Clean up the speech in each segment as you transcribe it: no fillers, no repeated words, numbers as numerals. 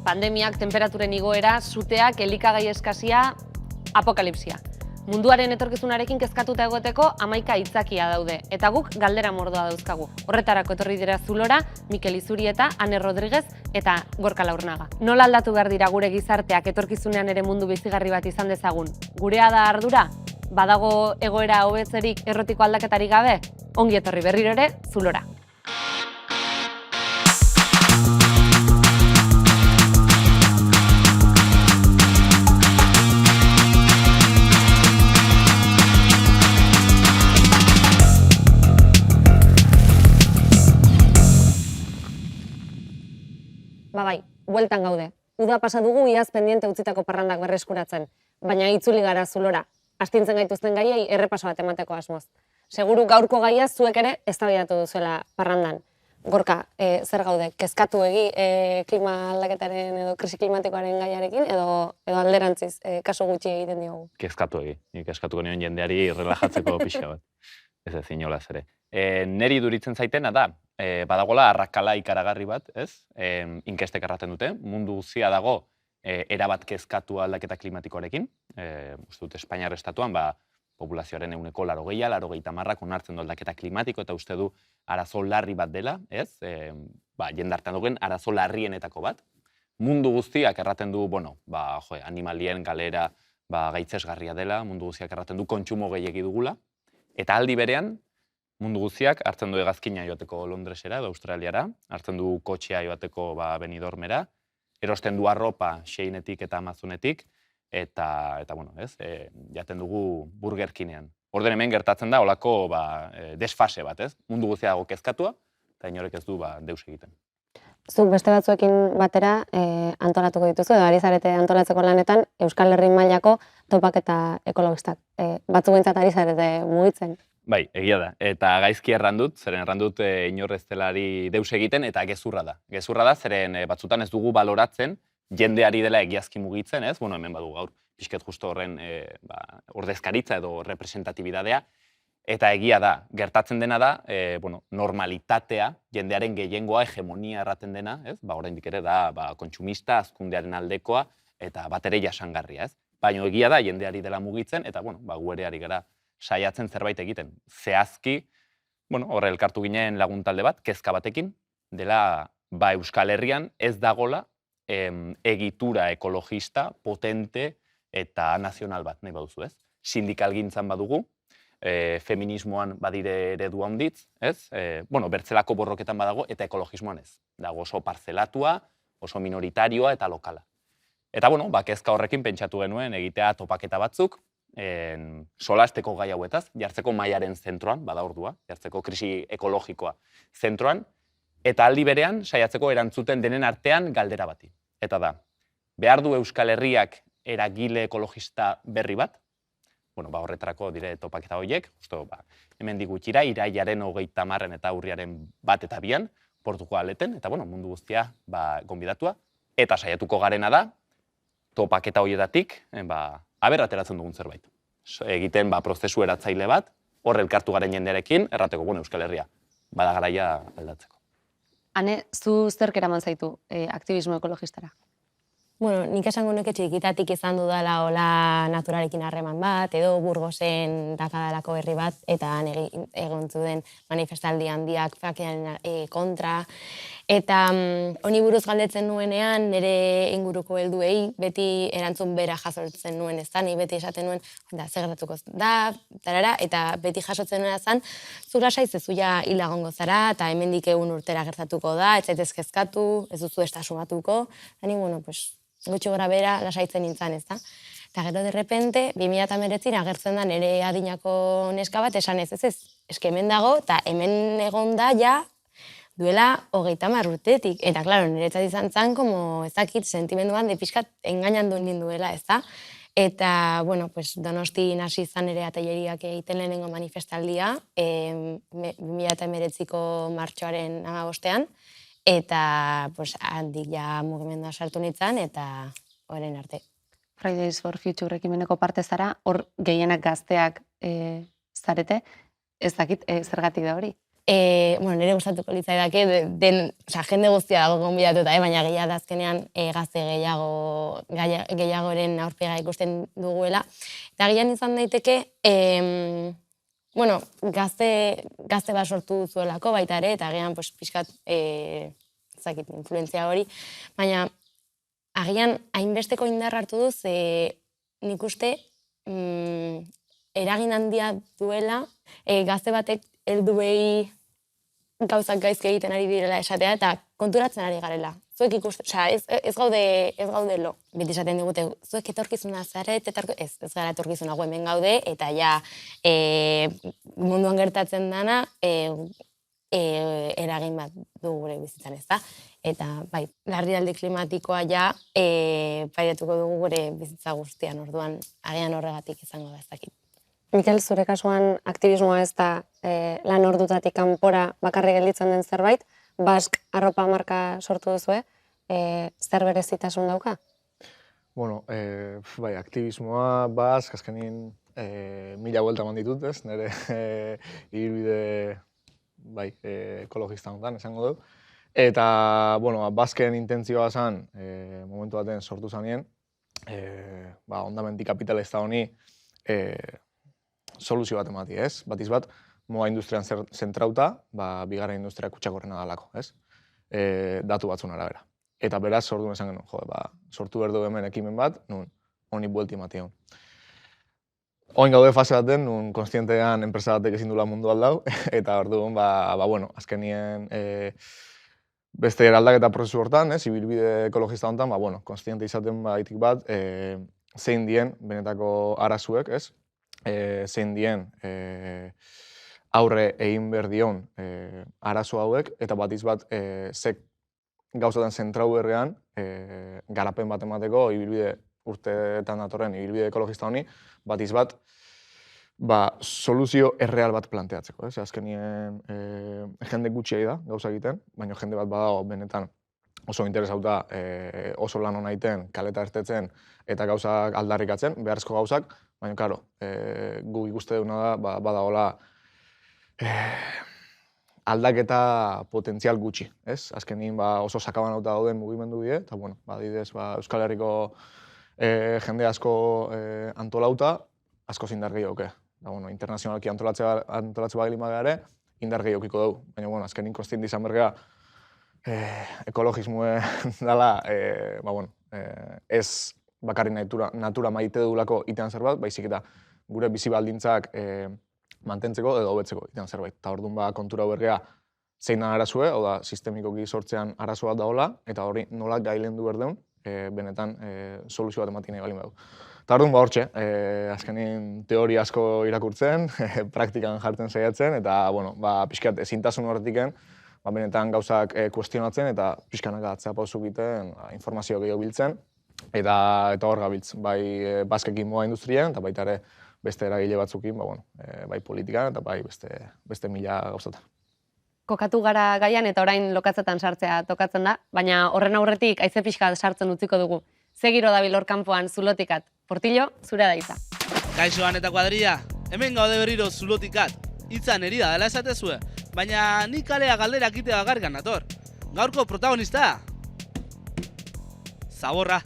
Pandemiak, temperaturen igoera, suteak, elikagai eskasia, apokalipsia. Munduaren etorkizunarekin kezkatuta egoteko 11 aitzakia daude, eta guk galdera mordoa dauzkagu. Horretarako etorri dira Zulora, Mikel Izurieta, Ane Rodriguez eta Gorka Laurnaga. Nola aldatu behar dira gure gizarteak etorkizunean ere mundu bizigarri bat izan dezagun? Gurea da ardura? Badago egoera hobetzerik errotiko aldaketarik gabe? Ongi etorri berriro ere Zulora. Bai, bueltan gaude. Uda pasa dugu iaz pendiente utzitako parrandak berreskuratzen, baina itzuli gara Zulora. Astintzen gaituzten gaiei errepaso bat emateko asmoz. Seguru gaurko gaia zuek ere eztabaidatu duzuela parrandan. Gorka, zer gaude, kezkatu klima aldaketaren edo krisi klimatikoaren gaiarekin edo alderantziz kaso gutxi egiten diogu? Kezkatu Nik eskatuko nion jendeari relajatzeko pixka bat. Ez ez inolaz ere. Neri duritzen zaitena da, badagola arrakala ikaragarri bat, ez? Inkestek erraten dute, mundu guztia dago erabat kezkatu aldaketa klimatikoarekin. Uste dut, Espainiar estatuan, populazioaren 80-90 onartzen du aldaketa klimatiko, eta uste du arazo larri bat dela, ez? Jendartean dugen arazo larrienetako bat. Mundu guztiak erraten du, animalien galera gaitzesgarria dela, mundu guztiak erraten du kontsumo gehiegi dugula, eta aldi berean, mundu guztiak hartzen du hegazkina joateko Londresera edo Australiara, hartzen du kotxea joateko Benidormera, erosten du arropa Sheinetik eta Amazonetik, eta jaten dugu Burger Kingean. Orden hemen gertatzen da, holako desfase bat, ez? Mundu guztia dago kezkatua, eta inorek ez du deus egiten. Zuk beste batzuekin batera antolatuko dituzu, edo ari zarete antolatzeko lanetan, Euskal Herri mailako topaketa ekologistak. Batzuk behintzat ari zarete mugitzen. Bai, egia da. Eta gaizki errandut, zeren errandut inor ez delari deus egiten, eta gezurra da. Gezurra da, zeren batzutan ez dugu baloratzen, jendeari dela egiazki mugitzen, ez? Hemen badu gaur, pixket justo horren ordezkaritza edo representatibidadea, eta egia da, gertatzen dena da, normalitatea, jendearen gehiengoa, hegemonia erraten dena, ez? Oraindik ere da, kontsumista, hazkundearen aldekoa, eta bat ere jasangarria, ez? Baina egia da, jendeari dela mugitzen, eta gu ere ari gara saiatzen zerbait egiten. Zehazki, horre elkartu ginen laguntalde bat, kezka batekin, dela Euskal Herrian ez dagola egitura ekologista, potente eta nazional bat, nahi baduzu, ez? Sindikalgintzan badugu, feminismoan badire eredu handitz, ez? Bertzelako borroketan badago, eta ekologismoan ez. Dago oso parzelatua, oso minoritarioa eta lokala. Eta, kezka horrekin pentsatu genuen egitea topaketa batzuk, solasteko gai hauetaz, jartzeko mailaren zentroan, bada ordua, jartzeko krisi ekologikoa zentroan, eta aldi berean saiatzeko erantzuten denen artean galdera bati. Eta da, behar du Euskal Herriak eragile ekologista berri bat, horretarako dire topaketa horiek, hemen digutxira, irailaren 30 eta urriaren 1 eta 2, Portugaleten, eta mundu guztia gonbidatua, eta saiatuko garena da, topaketa horietatik, aber ateratzen dugun zerbait. Egiten prozesu eratzaile bat, hor elkartu garen jendearekin, errateko Euskal Herria, bada garaia aldatzeko. Ane, zu zerk eraman zaitu aktivismo ekologistara? Nik esango nuke txikitatik izan dudala hola naturarekin harreman bat, edo Burgosen dakadalako herri bat, eta egon zuden manifestaldi handiak frakean kontra. Eta honi buruz galdetzen nuenean, nire inguruko helduei beti erantzun bera jasotzen nuen ez da, ni beti esaten nuen, zer gertatuko da, tarara, eta beti jasotzen nuena zen, zu lasai zezu ja hilagongo zara, eta hemendik egun urtera gertatuko da, ez zaitez kezkatu, ez duzu estasumatuko, eta gutxi gora bera lasaitzen nintzen, ez da. Eta gero de repente, 2019 agertzen da nire adinako neska bat, esan ez, eske hemen dago, eta hemen egon da ja duela 30 urtetik. Eta, klaro, niretzat izan zen, ezakit, sentimenduan de pixkat engainandu ninduela, ez da. Eta, Donosti hasi izan ere ateleriak egiten lehenengo manifestaldia, 2019ko martxoaren 15ean, eta handik ja mugimendua sartu nintzen, eta horren arte. Fridays for Future ekimeneko parte zara, hor gehienak gazteak zarete, ez dakit zergatik da hori? nire gustatuko litzaidake, jende guztia dago gonbidatuta, baina gehiago da azkenean gazte gehiagoren aurpega ikusten duguela. Eta gian izan daiteke, gazte bat sortu zuelako baita ere, eta agian pixkat, influentzia hori, baina agian hainbesteko indar hartu duz, nik uste eragin handia duela, gazte batek helduei gauzak gaizki egiten ari direla esatea, eta konturatzen ari garela. Zuek ikusten, ez gaude lo. Beti esaten digute, zuek etorkizuna zaret, ez gara etorkizuna hemen gaude, eta ja munduan gertatzen dana, eragin bat du gure bizitzan, ez da? Eta, bai, larrialdi klimatikoa ja, pairatuko dugu gure bizitza guztian, orduan, agian horregatik izango da ez dakit. Mikel, zure kasuan aktivismoa ez da lan ordutatik kanpora bakarrik gelditzen den zerbait, Bask arropa marka sortu duzue, zer berezitasun dauka? Bueno, bai, aktivismoa Bask, azkenin 1000 buelta eman ditut, ez? Nire ibilbide ekologista honetan, esango du. Eta, bueno, Basken intentzioa zen, momentu baten sortu zanien, ondamendi kapitalista honi soluzio bat emati, ez? Batiz bat, moda industrian zentrauta, bigarren industria kutsakorrena dalako, ez? Datu batzun arabera. Eta beraz, sortu esan genuen, sortu berdu hemen ekimen bat, nun honi buelti emati egon. Oin gaude fase baten, nun konstientean enpresa batek ezin dula mundu aldau, eta orduan, konstienien beste eraldaketa prozesu hortan, ibilbide ekologista honetan, konstiente izaten baitik bat, zein dien benetako arazuek, zein dien aurre egin behar dion arazo hauek, eta batiz bat zek gauzatan zentrau berrean garapen bat emateko ibilbide urteetan datorren ibilbide ekologista honi, batiz bat soluzio erreal bat planteatzeko. Azkenien jende gutxi da gauza egiten, baina jende bat badago benetan oso interesauta, oso lan hona egiten, kaleta ertetzen eta gauzak aldarrikatzen, beharrezko gauzak, baina, karo, gu ikuste duguna da, badagoela aldaketa potentzial gutxi, ez? Azkenin oso sakabanauta dauden mugimendu die, eta, bueno, adibidez, Euskal Herriko jende asko antolauta, asko indar gehiagoke. Internazionalki antolatzea bagilima ere, indar gehiagokiko dugu. Baina, bueno, azkenin konstienti izan bergea, ekologismoe dela, ez bakarri natura maite dugulako itean zerbait, baizik eta gure bizi baldintzak mantentzeko edo hobetzeko itean zerbait. Eta orduan kontura bergea zein da arazue, oda sistemikoki sortzean arazo bat daola, eta hori nola gailendu berdeun, benetan soluzio bat ematik nahi balin badu. Eta orduan hortxe, azkenin teoria asko irakurtzen, praktikan jartzen saiatzen, eta pixkat ezintasun horretiken, benetan gauzak kuestionatzen eta pixkanaka atzea pauzu egiten, informazio gehiago biltzen, eta hor gabiltz, bai Baskekin moda industrian, eta baita ere beste eragile batzukin, bai politikan eta bai beste 1000 gauzatan. Kokatu gara gaian eta orain lokatzetan sartzea tokatzen da, baina horren aurretik haize pixka sartzen utziko dugu. Ze giro dabil hor kanpoan zulotikat. Portillo, zurea da hitza. Kaixoan eta kuadrilla, hemen gaude berriro zulotikat. Hitza neri da dela esatezue, baina nik kalea galdera kitea bakarrikan nator. Gaurko protagonista. Zaborra.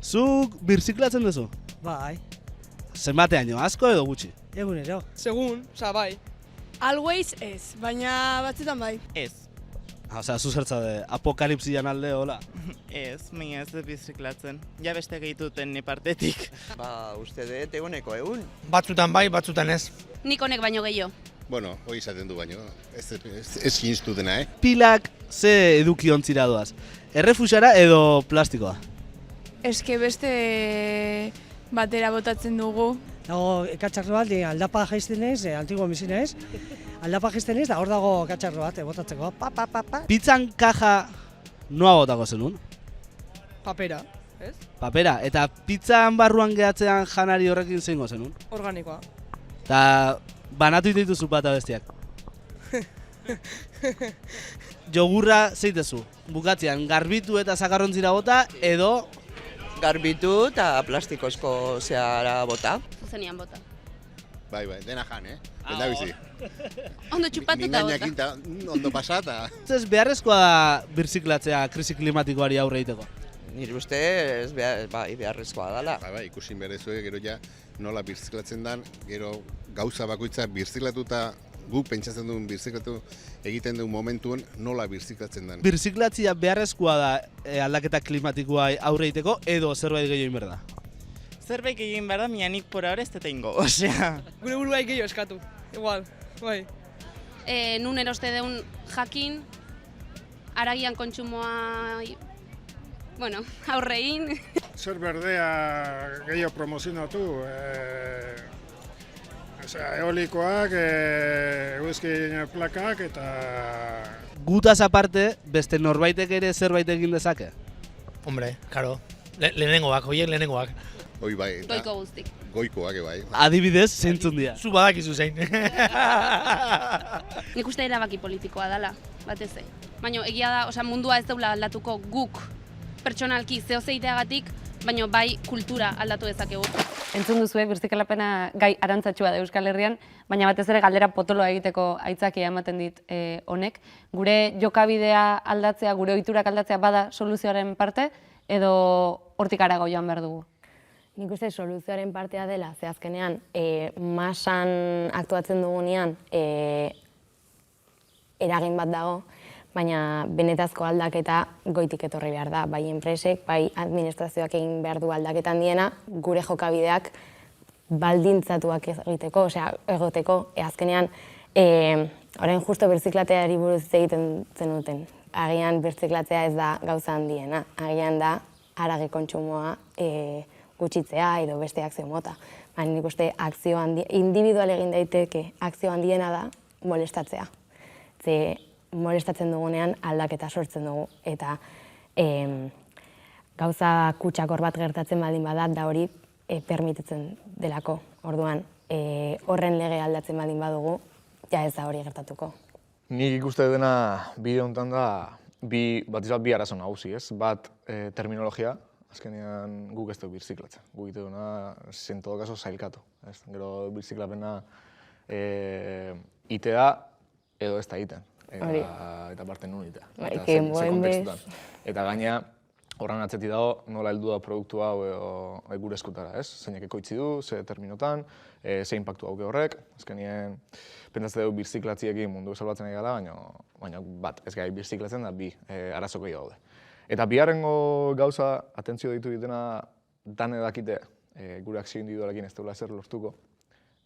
Zuk birziklatzen duzu? Bai. Zenbatean asko edo gutxi? Egunero. Segun, bai. Always ez, baina batzutan bai. Ez. Osea, zu zertzade, apokalipsian alde, hola? Ez, baina ez dut biziklatzen. Ja beste gehituten ni partetik. Uste dut eguneko egun. Batzutan bai, batzutan ez. Nik honek baino gehiago. Bueno, hori izaten du baino, ez ginztu dena, Pilak ze eduki ontzira doaz? Errefuxara edo plastikoa? Eske beste batera botatzen dugu. Dago katxarro bat, aldapa jaizten ez, antigo bizina ez. Aldapa jaizten ez, da hor dago katxarro bat, botatzeko. Pizzan kaja noa botako zenun? Papera, ez? Papera, eta pizzan barruan gehatzean janari horrekin zeingo zenun? Organikoa. Eta banatu dituzu bata bestiak. Jogurra zeitezu, bukatzean garbitu eta sakarrontzira bota edo... Garbitu eta plastikozko zeara bota. Zuzenian bota. Bai, dena jan, Benda bizi. Ondo txupatuta bota. Mingainakin eta ondo pasata. Ez beharrezkoa da birziklatzea krisi klimatikoari aurre egiteko. Nire uste ez beharrezkoa dela. Bai, ikusi berezue gero ja nola birziklatzen dan, gero gauza bakoitza birziklatuta guk pentsatzen duen birziklatu egiten duen momentuen nola birziklatzen dan. Birziklatzea beharrezkoa da aldaketa klimatikoa aurre egiteko edo zerbait gehiago egin behar da. Zerbait egin behar da, nik por ahora ez dut ingo, osea. Gure buruai gehiago eskatu, igual, bai. Nun eroste deun jakin, aragian kontsumoa, bueno, aurrein. Zer berdea gehiago promozionatu, eolikoak, eguzkin plakak eta... Gutaz aparte, beste norbaitek ere zerbait egin dezake? Hombre, karo, lehenengoak, horiek lehenengoak. Hoi bai, eta Goiko guztik. goikoak bai. Adibidez, zeintzun dira. Zu badakizu zein. Nik uste erabaki politikoa dela, batez. Baina egia da, osea, mundua ez daula aldatuko guk pertsonalki zehozeiteagatik, baina bai kultura aldatu dezakegu. Entzun duzue, birziklapena gai arantzatxua da Euskal Herrian, baina batez ere galdera potoloa egiteko aitzakia ematen dit honek. Gure jokabidea aldatzea, gure ohiturak aldatzea bada soluzioaren parte, edo hortik harago joan behar dugu? Nik uste soluzioaren partea dela, ze azkenean masan aktuatzen dugunean eragin bat dago, baina benetazko aldaketa goitik etorri behar da. Bai enpresek, bai administrazioak egin behar du aldaketan diena, gure jokabideak baldintzatuak egiteko, egoteko, azkenean, orain justo birziklateari buruz egiten zenuten. Agian birziklatzea ez da gauza handiena, agian da haragi kontsumoa gutxitzea edo beste akzio mota. Baina nik uste akzio individual egin daiteke akzio handiena da molestatzea. Ze molestatzen dugunean aldaketa sortzen dugu eta gauza kutsakor bat gertatzen baldin badat da hori permititzen delako. Orduan, horren lege aldatzen baldin badugu, ja ez da hori gertatuko. Nik ikuste dena bideo honetan da bi arazo nagusi, ez? Bat terminologia, azkenean guk ez dugu birziklatzen. Guk egite duena, en todo caso, sailkatu. Gero birziklapena itea edo ez da egiten. Eta parte nun itea. Eta ze kontekstutan. Eta gaina, horren atzeti dago, nola heldu da produktu hau gure eskutara, ez? Zeinek ekoitzi du, ze terminotan, ze impactu hauke horrek. Azkenien, pentsatzen dugu birziklatziekin mundu salbatzen ari gara, baina bat, ez gai birziklatzen da bi arazoko daude. Eta biharrengo gauza, atentzio ditu ditena, dan edakite gure akzio individualekin ez dela ezer lortuko.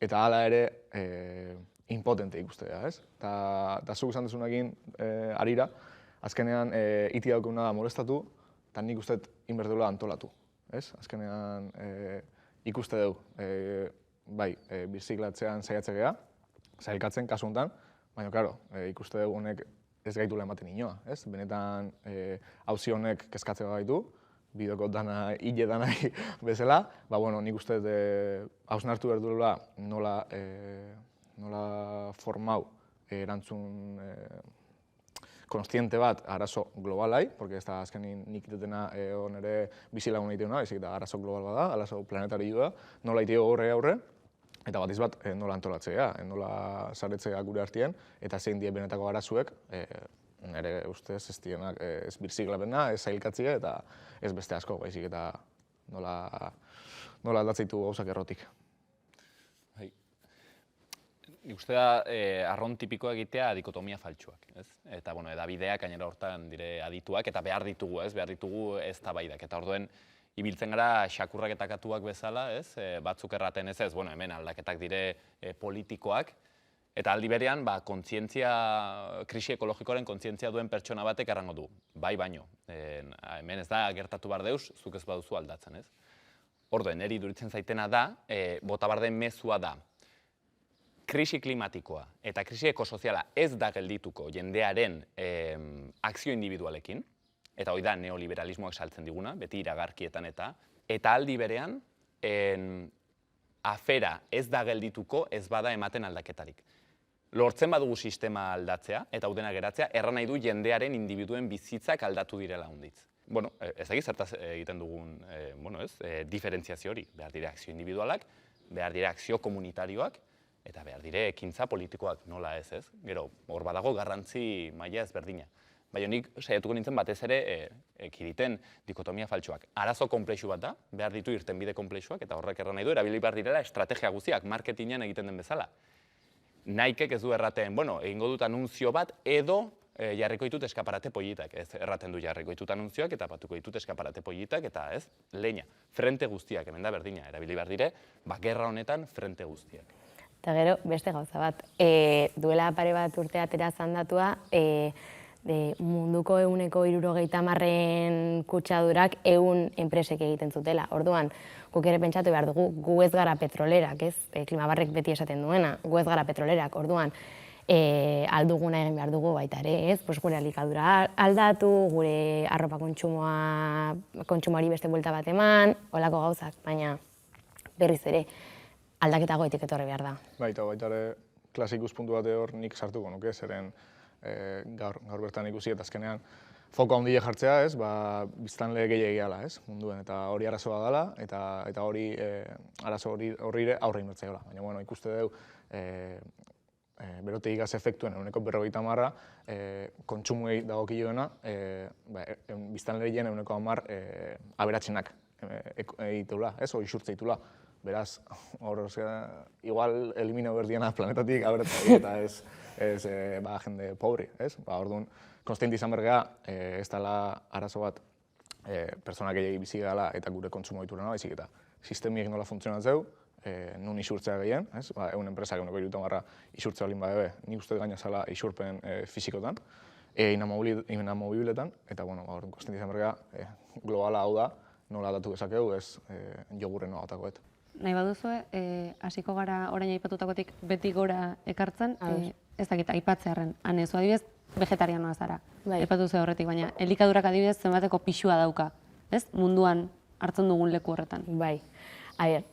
Eta hala ere, impotente ikustea, ez? Eta zuk esan dezunekin arira, azkenean iti daukuna da molestatu, eta nik uste inberdeula antolatu, ez? Azkenean ikuste dugu, bai, birziklatzean saiatzea, sailkatzen kasu honetan, baina, karo, ikuste dugu honek ez gaitula ematen inoa, ez? Benetan auzi honek kezkatzea gaitu, bideoko dana, hile dana bezala, ba, bueno, nik uste hausnartu behar duela nola formau erantzun konstiente bat arazo globalai, porque ez da azkenin nik itetena ere bizilagun egiteuna, ezik da arazo global bada, arazo planetari da, nola iteo horre aurre, eta batiz bat nola antolatzea, nola saretzea gure artien, eta zein die benetako arazuek, nire ustez ez dienak ez birziklapena, ez sailkatzea, eta ez beste asko, baizik eta nola aldatzeitu gauzak errotik. Nik uste da, arron tipikoa egitea dikotomia faltsuak, ez? Eta, bueno, edabideak gainera hortan dire adituak, eta behar ditugu, ez? Behar ditugu ez tabaidak. Eta orduen, ibiltzen gara xakurrak eta katuak bezala, ez? Batzuk erraten ez, bueno, hemen aldaketak dire politikoak, eta aldi berean, kontzientzia, krisi ekologikoaren kontzientzia duen pertsona batek errango du. Bai baino, hemen ez da gertatu behar deus, zuk ez baduzu aldatzen, ez? Orduen, niri duritzen zaitena da, bota behar den mezua da, krisi klimatikoa eta krisi ekosoziala ez da geldituko jendearen akzio individualekin, eta hori da neoliberalismoak saltzen diguna, beti iragarkietan eta aldi berean, afera ez da geldituko ez bada ematen aldaketarik. Lortzen badugu sistema aldatzea eta hau dena geratzea, erran nahi du jendearen individuen bizitzak aldatu direla honditz. Bueno, ez da zertaz egiten dugun, diferentziazio hori, behar dire akzio individualak, behar dire akzio komunitarioak, eta behar dire ekintza politikoak nola ez. Gero, hor badago garrantzi maila ezberdina. Baina nik saiatuko nintzen batez ere ekiditen dikotomia faltsuak. Arazo konplexu bat da, behar ditu irtenbide konplexuak, eta horrek erran nahi du, erabili behar direla estrategia guztiak, marketingean egiten den bezala. Nahikek ez du erraten, bueno, egingo dut anunzio bat, edo jarriko ditut eskaparate politak, ez erraten du jarriko ditut anunzioak, eta batuko ditut eskaparate politak, eta ez, leina, frente guztiak, hemen da berdina, erabili behar dire, gerra honetan frente guztiak. Eta gero, beste gauza bat, duela pare bat urte atera zandatua, munduko 70% kutsadurak 100 enpresek egiten zutela. Orduan, guk ere pentsatu behar dugu, gu ez gara petrolerak, ez? Klimabarrek beti esaten duena, gu ez gara petrolerak. Orduan, alduguna egin behar dugu baita ere, ez? Gure elikadura aldatu, gure arropa kontsumoari beste buelta bat eman, holako gauzak, baina berriz ere, aldaketa goitik etorri behar da. Baita ere, klasikus puntu bate hor nik sartuko nuke, zeren gaur bertan ikusi eta azkenean foko handile jartzea, ez, biztanle gehiegi gala, ez, munduen, eta hori arazoa dela, eta hori arazo horri aurre inbertzaiola. Baina, bueno, ikuste dugu, berotegi gaz efektuen 50% kontsumoei dagokioena, biztanlerien 10% aberatzenak egitula, ez, hori xurtze egitula. Beraz, hor, igual elimino berdiena planetatik aberatzea eta ez jende pobri, ez? Orduan, konstienti izan bergea, ez dela arazo bat pertsona gehiagi bizi dela eta gure kontsumo ditura baizik eta sistemiek nola funtzionatzeu, nun isurtzea gehien, ez? Egun enpresak 1% isurtzea olin badebe, nik uste gaina zela isurpen fizikotan, inamobiletan, eta, bueno, konstienti izan bergea, globala hau da, nola aldatu dezakegu, ez jogurren nolatakoet. Nahi baduzue, hasiko gara orain aipatutakotik beti gora ekartzen, ez dakit, aipatzearen, hanezu adibidez, vegetarianoa zara. Aipatu ze horretik, baina elikadurak adibidez zenbateko pixua dauka, ez? Munduan hartzen dugun leku horretan. Bai.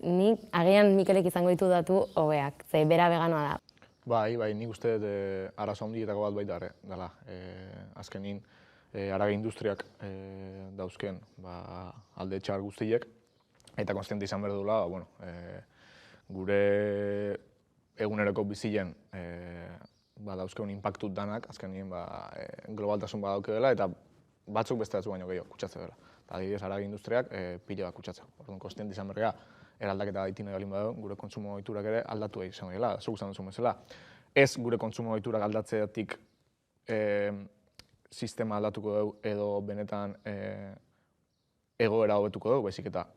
Nik agian Mikelek izango ditu datu hobeak, ze bera veganoa da. Bai, nik uste arazo handietako bat baita dela. Azkenin, haragi industriak dauzken alde txar guztiek, eta konstiente izan behar dula, gure eguneroko bizilen dauzkeun inpaktut danak, azkenien globaltasun badauke dela, eta batzuk beste batzu baino gehiago kutsatze dela. Eta adibidez, haragi industriak pila bat kutsatzea. Orduan, konstiente izan behar eraldaketa daitin edo badu, gure kontsumo ohiturak ere aldatu izango dela, zuk esan duzun bezala. Ez gure kontsumo ohiturak aldatzeatik sistema aldatuko dugu edo benetan egoera hobetuko dugu, baizik eta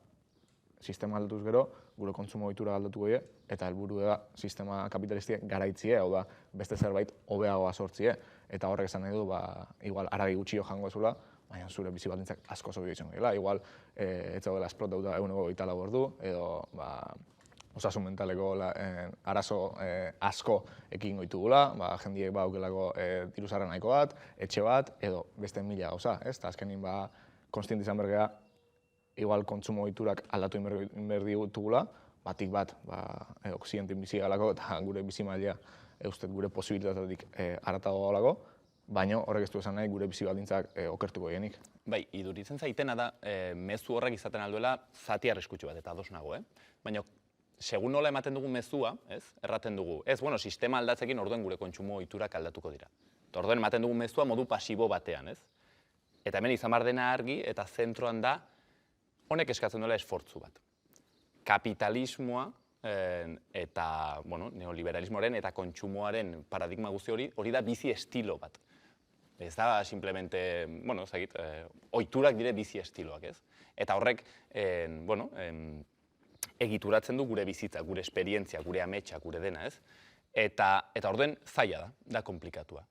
sistema aldatuz gero, gure kontsumo ohitura aldatuko die, eta helburu da sistema kapitalistia garaitzie, hau da, beste zerbait hobeagoa sortzie, eta horrek esan nahi du, igual haragi gutxio jango ezula, baina zure bizi baldintzak asko zobio izango dela, igual ez zaudela esplotauta 24 ordu, edo osasun mentaleko arazo asko ekingo ditugula, jendiek badaukelako diruzarra nahiko bat, etxe bat, edo beste 1000 gauza, ez? Eta azkenin konstiente izan bergea, igual kontsumo ohiturak aldatu inber ditugula, batik bat oksidentin bizi galako eta gure bizi maila eustet gure posibilitatetik haratago galako, baina horrek ez du esan nahi gure bizi baldintzak okertuko dienik. Bai, iduritzen zaitena da, mezu horrek izaten alduela zati arriskutsu bat, eta ados nago, baina segun nola ematen dugu mezua, erraten dugu, sistema aldatzekin orduen gure kontsumo ohiturak aldatuko dira. Orduen ematen dugu mezua modu pasibo batean, Eta hemen izan behar dena argi eta zentroan da honek eskatzen duela esfortzu bat. Kapitalismoa eta neoliberalismoaren eta kontsumoaren paradigma guzti hori da bizi estilo bat. Ez da simplemente, ohiturak dire bizi estiloak, ez? Eta horrek, egituratzen du gure bizitza, gure esperientzia, gure ametsa, gure dena, ez? Eta orduen zaila da komplikatua.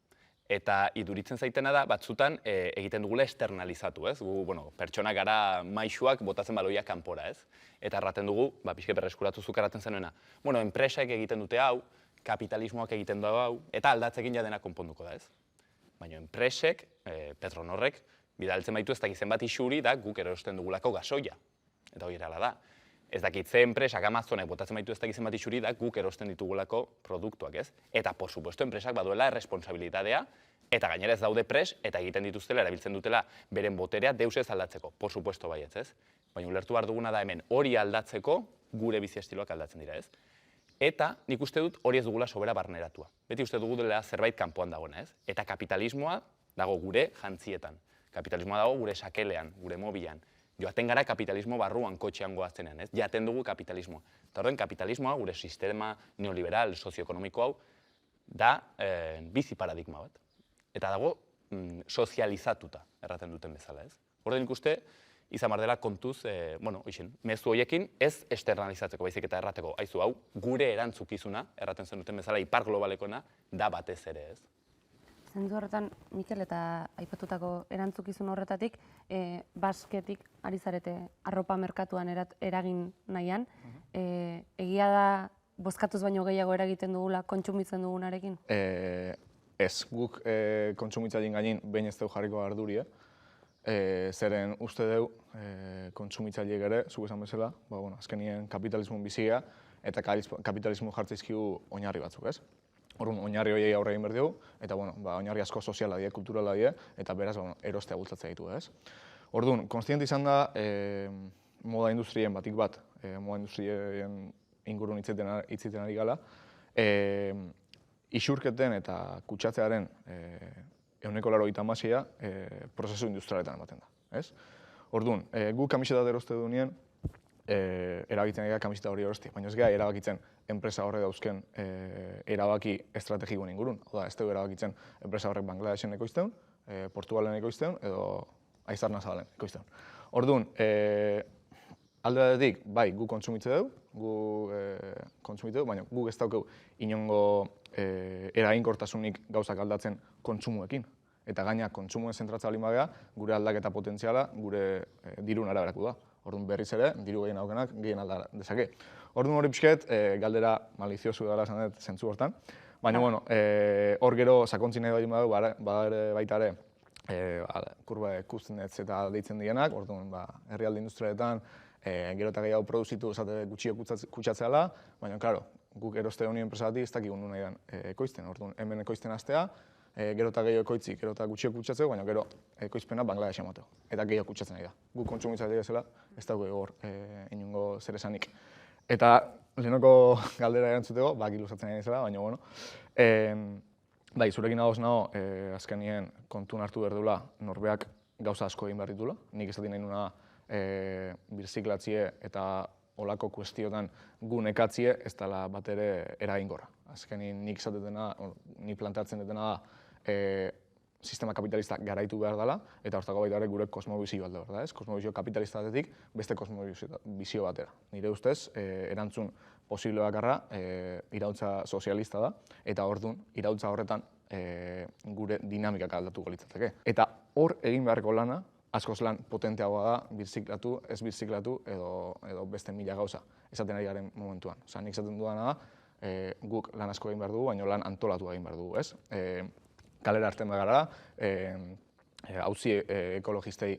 Eta iduritzen zaitena da, batzutan egiten dugula externalizatu, ez? Gu, pertsona gara maisuak botatzen baloiak kanpora, ez? Eta erraten dugu, pixke berreskuratu zukaratzen zenuena, enpresaek egiten dute hau, kapitalismoak egiten du hau, eta aldatzekin jadena konponduko da, ez? Baina enpresek, Petronorrek, bidaltzen baitu ez dakizen bat isuri da guk erosten dugulako gasoia. Eta hori erala da. Ez dakitze enpresak, Amazonek botatzen baitu ez dakizen bat isuri da guk erosten ditugulako produktuak, ez? Eta, por supuesto, enpresak baduela erresponsabilitatea, eta gainera ez daude pres, eta egiten dituztela, erabiltzen dutela beren boterea deus ez aldatzeko. Por supuesto, baietz, ez? Baina ulertu behar duguna da hemen hori aldatzeko gure bizi estiloak aldatzen dira, ez? Eta nik uste dut hori ez dugula sobera barneratua. Beti uste dugu dela zerbait kanpoan dagoena, ez? Eta kapitalismoa dago gure jantzietan. Kapitalismoa dago gure sakelean, gure mobilan. Joaten gara kapitalismo barruan kotxean goaztenean, ez? Jaten dugu kapitalismoa. Eta horren kapitalismoa, gure sistema neoliberal, sozioekonomiko hau, da bizi paradigma bat. Eta dago sozializatuta, erraten duten bezala, ez? Horren ikuste, izan behar dela kontuz, mezu horiekin ez externalizatzeko, baizik eta errateko, haizu hau, gure erantzukizuna, erraten zen duten bezala, ipar globalekona, da batez ere, ez? Zentzu horretan, Mikel, eta aipatutako erantzukizun horretatik, basketik ari zarete arropa merkatuan eragin nahian, egia da bozkatuz baino gehiago eragiten dugula kontsumitzen dugunarekin? Ez, guk kontsumitzaileen gainin behin ez dugu jarriko arduri, zeren uste dugu kontsumitzaileek ere, zuk esan bezala, azkenien kapitalismo bizia eta kapitalismo jartzaizkigu oinarri batzuk, ez? Orduan, oinarri horiei aurre egin behar dugu, eta oinarri asko soziala die, kulturala die, eta beraz, erostea bultzatzea ditu, ez? Orduan, konstiente izan da, moda industrien batik bat, moda industrien ingurun hitzeiten ari gala, isurketen eta kutsatzearen 96% prozesu industrialetan ematen da, ez? Orduan, gu kamiseta eroste duenien, erabakitzen gara kamiseta hori erosti, baina ez gara erabakitzen enpresa horre dauzken erabaki estrategikoen ingurun. Oda, ez dugu erabakitzen enpresa horrek Bangladesen ekoizteun, Portugalen ekoizteun, edo Aizarna Zabalen ekoizteun. Orduan, alde batetik, bai, gu kontsumitze dugu, baina guk ez daukagu inongo eraginkortasunik gauzak aldatzen kontsumuekin. Eta gaina kontsumuen zentratzea balin badea, gure aldaketa potentziala, gure dirun araberako da. Orduan berriz ere, diru gehien aukenak gehien alda dezake. Orduan hori pixket, galdera maliziosu dara esan dut zentzu hortan. Baina, hor gero sakontzin nahi badu baita ere, kurba kustenetz eta deitzen dienak, orduan herrialde industrialetan gero eta gehiago produzitu esate gutxio kutsatzeala, baina, klaro, guk eroste honi enpresagatik ez dakik nahi den ekoizten. Orduan, hemen ekoizten hastea, gero eta gehiago ekoitzik, gero eta gutxio kutsatzeko, baina gero ekoizpena Bangladesh emateko. Eta gehiago kutsatzen nahi da. Guk kontsumitzaileak bezala ez dago hor inongo zer esanik. Eta lehenoko galdera erantzuteko, ilustratzen nahi zela, baina, bai, zurekin ados nago, azkenien kontun hartu behar duela, norbeak gauza asko egin behar ditula. Nik esaten nahi nuna birziklatzie eta olako kuestiotan gu nekatzie ez dela bat ere eraginkorra. Azkenin nik esatetena, nik planteatzen dutena da, sistema kapitalista garaitu behar dela, eta hortako baita ere gure kosmobizio alde behar da, ez? Kosmobizio kapitalista batetik beste kosmobizio batera. Nire ustez, erantzun posible bakarra iraultza sozialista da, eta orduan iraultza horretan gure dinamikak aldatuko litzateke. Eta hor egin beharko lana, askoz lan potenteagoa da, birziklatu, ez birziklatu, edo beste mila gauza, esaten ari garen momentuan. Osa, nik esaten duana da, guk lan asko egin behar dugu, baina lan antolatu egin behar dugu, ez? Kalera hartzen begara da, hauzi ekologistei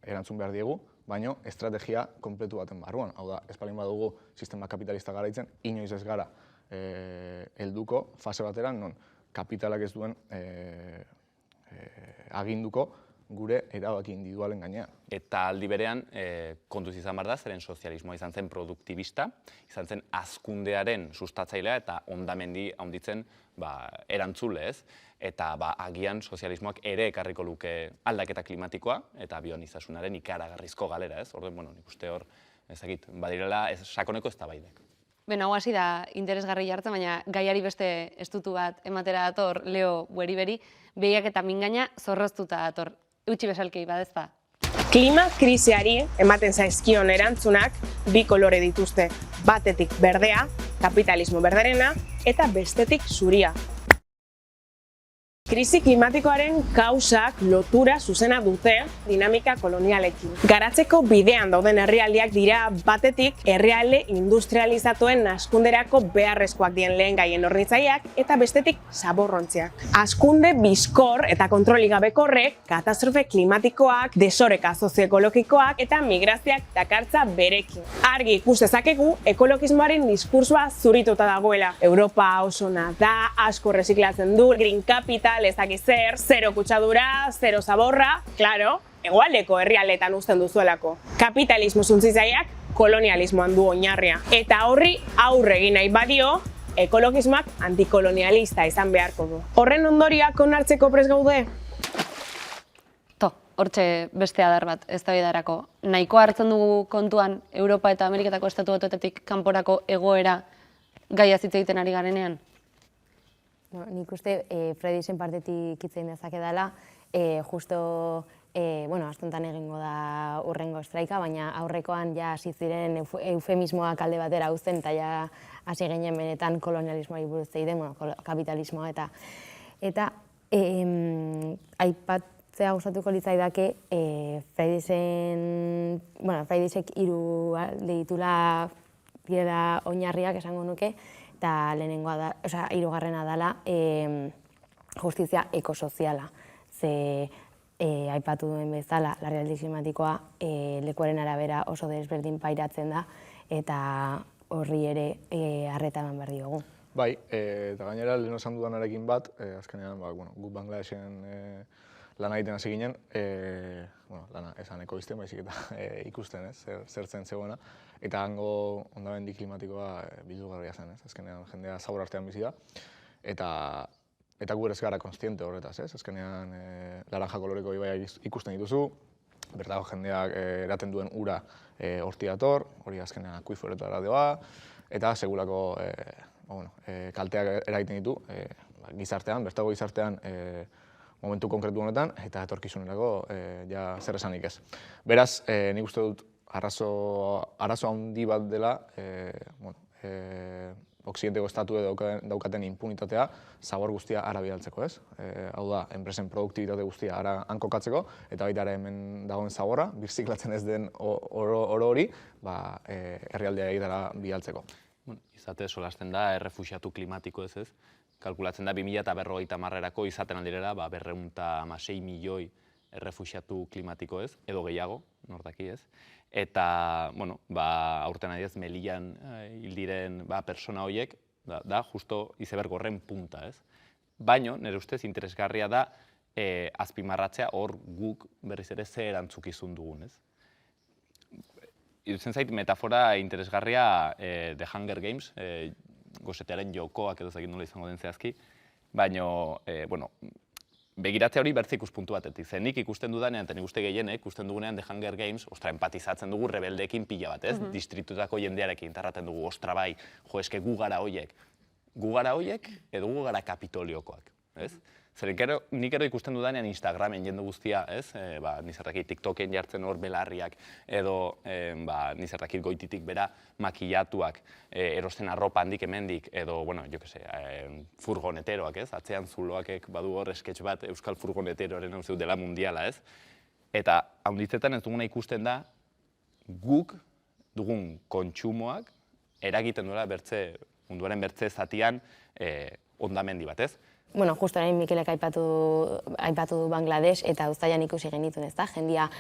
erantzun behar diegu, baina estrategia kompletu baten barruan. Hau da, ez palin badugu sistema kapitalista garaitzen, inoiz ez gara helduko fase bateran, non kapitalak ez duen aginduko gure erabaki individualen gainean. Eta aldi berean, kontuz izan behar da, zeren sozialismoa izan zen produktibista, izan zen hazkundearen sustatzailea eta hondamendi handitzen erantzule, ez? Eta agian sozialismoak ere ekarriko luke aldaketa klimatikoa eta bionizasunaren ikaragarrizko galera, ez? Orduan, nik uste hor, ezagit, badirela sakoneko ez da baidek. Hau hasi da interesgarri jartzen, baina gaiari beste estutu bat ematera dator Leo Bueriberi, behiak eta mingaina zorroztuta dator. Eutsi besalkei badezpa. Klima krisiari ematen zaizkion erantzunak bi kolore dituzte. Batetik berdea, kapitalismo berderena, eta bestetik zuria. Krisi klimatikoaren kausak lotura zuzena dute dinamika kolonialekin. Garatzeko bidean dauden herrialdeak dira batetik herrialde industrializatuen hazkunderako beharrezkoak dien lehen gaien hornitzaileak eta bestetik zaborrontziak. Hazkunde bizkor eta kontrolik gabekorrek katastrofe klimatikoak, desoreka sozioekologikoak eta migrazioak dakartza berekin. Argi ikus dezakegu ekologismoaren diskursoa zurituta dagoela. Europa oso da, asko reziklatzen du, green capital, ez dakiz zer, zero kutsadura, zero zaborra, claro, hegoaldeko herrialdetan uzten duzuelako. Kapitalismo suntsitzaileak kolonialismoan du oinarria. Eta horri aurre egin nahi badio, ekologismoak antikolonialista izan beharko du. Horren ondorioak onartzeko prest gaude? Hortxe beste adar bat, eztabaidarako. Nahiko hartzen dugu kontuan Europa eta Ameriketako estatu batuetatik kanporako egoera gaia hitz egiten ari garenean? Nik uste Fredisen partetik hitz egin dezake dela, justo astuntan egingo da urrengo estraika, baina aurrekoan ja hasi ziren eufemismoak alde batera uzten eta ja hasi ginen benetan kolonialismoari buruz egiten, kapitalismoa eta aipatzea gustatuko litzaidake Freidisek 3 alde ditula direla oinarriak esango nuke, eta lehenengoa da, hirugarrena dela justizia ekosoziala. Ze aipatu duen bezala, larrialdi klimatikoa lekuaren arabera oso desberdin pairatzen da, eta horri ere arreta eman behar diogu. Bai, eta gainera lehen esan dudanarekin bat, azkenean guk Bangladesen lana egiten hasi ginen, lana esan ekoizten, baizik eta ikusten, zertzen zegoena, eta hango hondamendi klimatikoa bildugarria zen, azkenean jendea zabor artean bizi da, eta gu ez gara konstiente horretaz, azkenean laranja koloreko ibaia ikusten dituzu, bertako jendeak eraten duen ura horti dator, hori azkenean akuiferetara doa, eta segurako kalteak eragiten ditu gizartean, bertako gizartean momentu konkretu honetan, eta etorkizunerako zer esanik ez. Beraz, nik uste dut arazo handi bat dela Oksidenteko estatu daukaten impunitatea zabor guztia ara bidaltzeko, ez? Hau da, enpresen produktibitate guztia ara hankokatzeko, eta baita hemen dagoen zaborra, birziklatzen ez den oro hori, herrialdea egitara bidaltzeko. Izate solasten da, errefuxiatu klimatiko ez. Kalkulatzen da 2050erako izaten aldirera 216 milioi errefuxiatu klimatiko ez, edo gehiago, nordaki ez. Eta, aurten adiez, Melian hildiren persona horiek, da justo izeberg horren punta ez. Baina, nire ustez, interesgarria da azpimarratzea hor guk berriz ere ze erantzukizun dugun ez. Irutzen zait, metafora interesgarria The Hunger Games, gosetearen jokoak edo zegin nola izango den zehazki, baina, begiratzea hori bertze ikuspuntu batetik. Zen nik ikusten dudanean, eta nik uste gehienek, ikusten dugunean The Hunger Games, empatizatzen dugu rebeldeekin pila bat, ez? Distritutako jendearekin tarraten dugu, ostra bai, jo, eske gu gara hoiek. Gu gara hoiek, edo gu gara Kapitoliokoak, ez? Zeren, nik ero ikusten dudanean Instagramen jende guztia, ez? Nizertakit TikToken jartzen hor belarriak, edo nizertakit goititik bera makillatuak, erosten arropa handik hemendik, edo, furgoneteroak, ez? Atzean zuloakek badu hor sketch bat Euskal Furgoneteroaren hau zeu dela mundiala, ez? Eta haunditzetan ez duguna ikusten da, guk dugun kontsumoak eragiten duela munduaren bertze zatian hondamendi bat, ez? Justo orain Mikelek aipatu du Bangladesh eta uztailan ikusi genituen, ezta? Jendia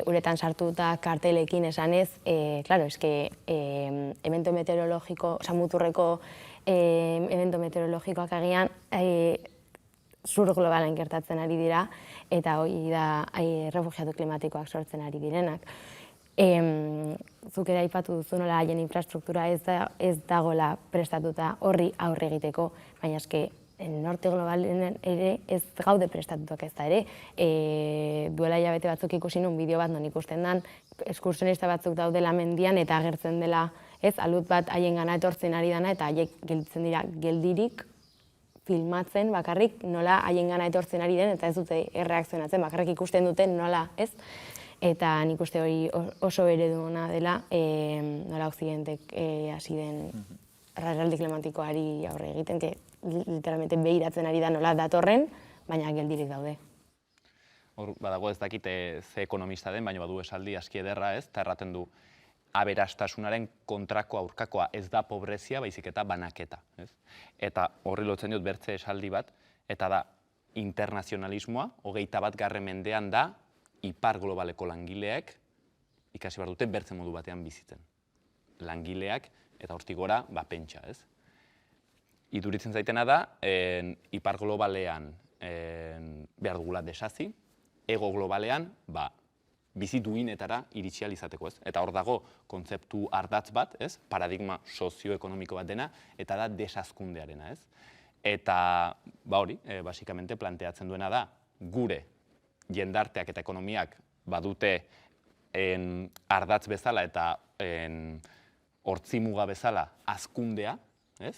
uretan sartuta kartelekin esanez, evento meteorologiko, muturreko evento meteorologikoak agian zur globalen gertatzen ari dira, eta hori da refugiatu klimatikoak sortzen ari direnak. Zuk ere aipatu duzu nola haien infrastruktura ez dagoela prestatuta horri aurre egiteko, baina eske norte globalen ere ez gaude prestatutak ez da ere. Duela hilabete batzuk ikusi nun bideo bat non ikusten dan, eskursionista batzuk daudela mendian eta agertzen dela alut bat haien gana etortzen ari dana eta haiek gelditzen dira geldirik filmatzen bakarrik nola haien gana etortzen ari den eta ez dute erreakzionatzen, bakarrik ikusten duten nola, ez? Eta nik uste hori oso ereduna dela nola Okzidentek hasi den larrialdi klimatikoari aurre egiten, literalmente behiratzen ari da nola datorren, baina geldirik daude. Hor, badago ez dakite ze ekonomista den, baina badu esaldi aski ederra ez, eta erraten du aberastasunaren kontrako aurkakoa ez da pobrezia, baizik eta banaketa. Eta horri lotzen dut bertze esaldi bat, eta da internazionalismoa, 21. mendean da, ipar globaleko langileek ikasi behar dute bertze modu batean bizitzen. Langileak, eta hortik gora, pentsa, ez? Iduritzen zaitena da, ipar globalean behar dugula desazi, ego globalean, bizi duinetara iritsi ahal izateko, ez? Eta hor dago kontzeptu ardatz bat, ez? Paradigma sozioekonomiko bat dena, eta da desazkundearena, ez? Eta, hori, basikamente planteatzen duena da, gure jendarteak eta ekonomiak badute ardatz bezala eta hortzimuga bezala hazkundea, ez?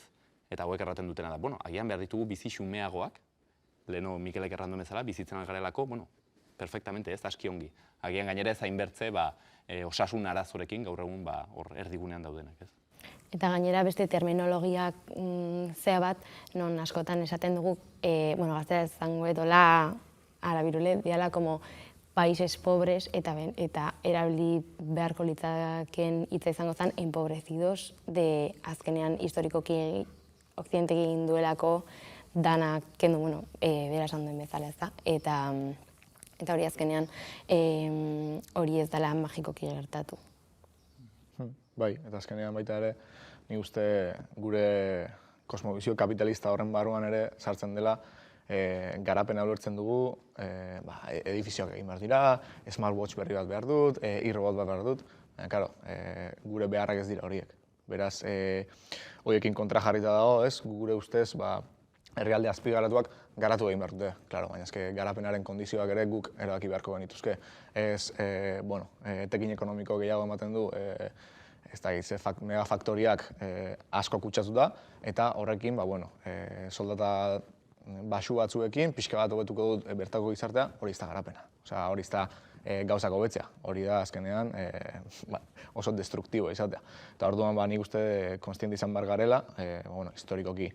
Eta hauek erraten dutena da, bueno, agian behar ditugu bizi xumeagoak, leheno Mikelek errandu bezala, bizitzen algarelako, bueno, perfectamente ez, aski ongi. Agian gainera ez hainbertze, osasun arazorekin gaur egun hor erdigunean daudenak, ez? Eta gainera beste terminologiak zea bat, non askotan esaten dugu, gaztera izango edola, arabirule, diala, como países pobres, eta erabili beharko litzaken hitza izango zen, empobrecidos, de azkenean historikoki okzidente egin duelako danak kendu, bera esan duen bezala, ez da? Eta hori azkenean hori ez dela magikoki gertatu. Bai, eta azkenean baita ere, nik uste gure kosmobizio kapitalista horren barruan ere sartzen dela garapena ulertzen dugu, edifizioak egin behar dira, smartwatch berri bat behar dut, e-robot bat behar dut, gure beharrak ez dira horiek. Beraz, horiekin kontra jarrita dago, ez, gure ustez, herrialde azpigaratuak garatu egin behar dute, baina garapenaren kondizioak ere guk erabaki beharko genituzke. Ez, etekin ekonomiko gehiago ematen du, ez da, megafaktoriak asko kutsatuta, eta horrekin, soldata baxu batzuekin, pixka bat hobetuko dut bertako gizartea, hori ez da garapena. Hori ez da gauzak hobetzea, hori da azkenean oso destruktibo izatea. Eta orduan nik uste konstiente izan behar garela, historikoki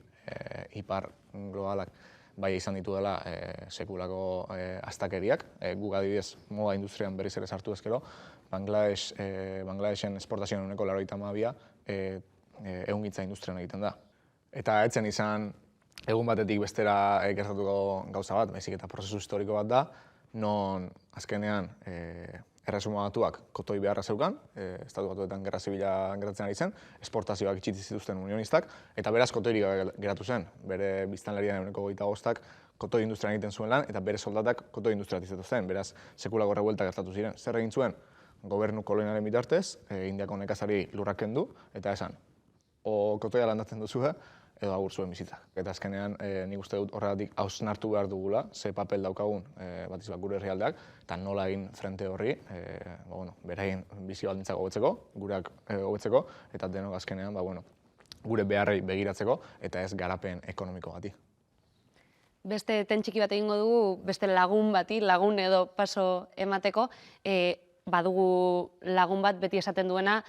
ipar globalak bai izan ditu dela sekulako astakeriak. Guk adibidez moda industrian berriz ere sartu ezkero, Bangladesen esportazioan uneko 82 ehungintza industrian egiten da. Eta etzen izan egun batetik bestera gertatuko gauza bat, baizik eta prozesu historiko bat da, non azkenean Erresuma Batuak kotoi beharra zeukan, Estatu Batuetan gerra zibila gertatzen ari zen, esportazioak itxiti zituzten unionistak, eta beraz kotoirik geratu zen. Bere biztanlerian ehuneko 25 kotoi industrian egiten zuen lan, eta bere soldatak kotoi industriat zituzten. Beraz, sekulako revuelta gertatu ziren. Zer egin zuen? Gobernu kolonialen bitartez, Indiako nekazari lurrak kendu, eta esan, o kotoia landatzen duzue, edo agur zuen bizitzak. Eta azkenean nik uste dut horregatik hausnartu behar dugula, ze papel daukagun batiz bat gure herrialdeak, eta nola egin frente horri, beraien bizi baldintzak hobetzeko, gureak hobetzeko, eta denok azkenean gure beharrei begiratzeko, eta ez garapen ekonomiko bati. Beste tentxiki bat egingo dugu, beste lagun bati, lagun edo paso emateko, badugu lagun bat beti esaten duena,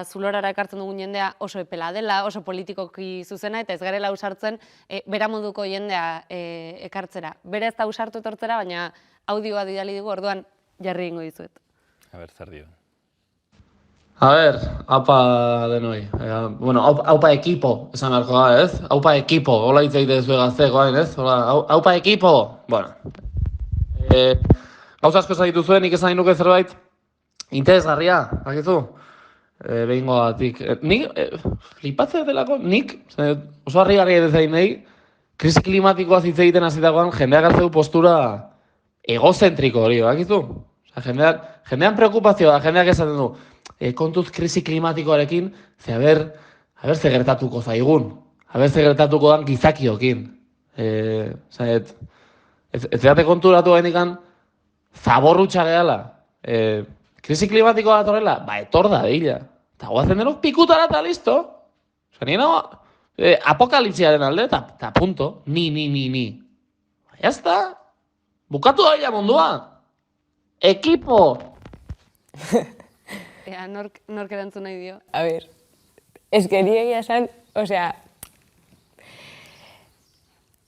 zulorara ekartzen dugun jendea oso epela dela, oso politikoki zuzena, eta ez garela ausartzen bera moduko jendea ekartzera. Bera ez da ausartu etortzera, baina audioa bidali dugu, orduan jarri egingo dizuet. A ber, zer dio. A ber, aupa denoi. Aupa ekipo, esan beharko da, ez? Aupa ekipo, hola hitz egite zuen gaztekoain, ez? Aupa ekipo! Bueno, gauza asko zaitu zuen, nik esan nuke zerbait interesgarria, bakizu? Behingo batik. Nik, flipatzea delako, nik, oso harrigarria edezain nahi, krisi klimatikoa hitz egiten hasitakoan jendeak hartzeu postura egozentriko hori, bakizu? Jendean preokupazioa da, jendeak esaten du, kontuz krisi klimatikoarekin, ze haber ze gertatuko zaigun, haber ze gertatuko dan gizakiokin. Ez date konturatu behinekan, zaborrutxa gehala. Krisi klimatikoa datorrela, etor da dila. Eta guazen denok pikutara eta listo. Nien apokalipsiaren alde, eta punto. Ni. Jazta. Bukatu da mundua. Ekipo! Nork erantzun nahi dio? A ver, ez que egia esan,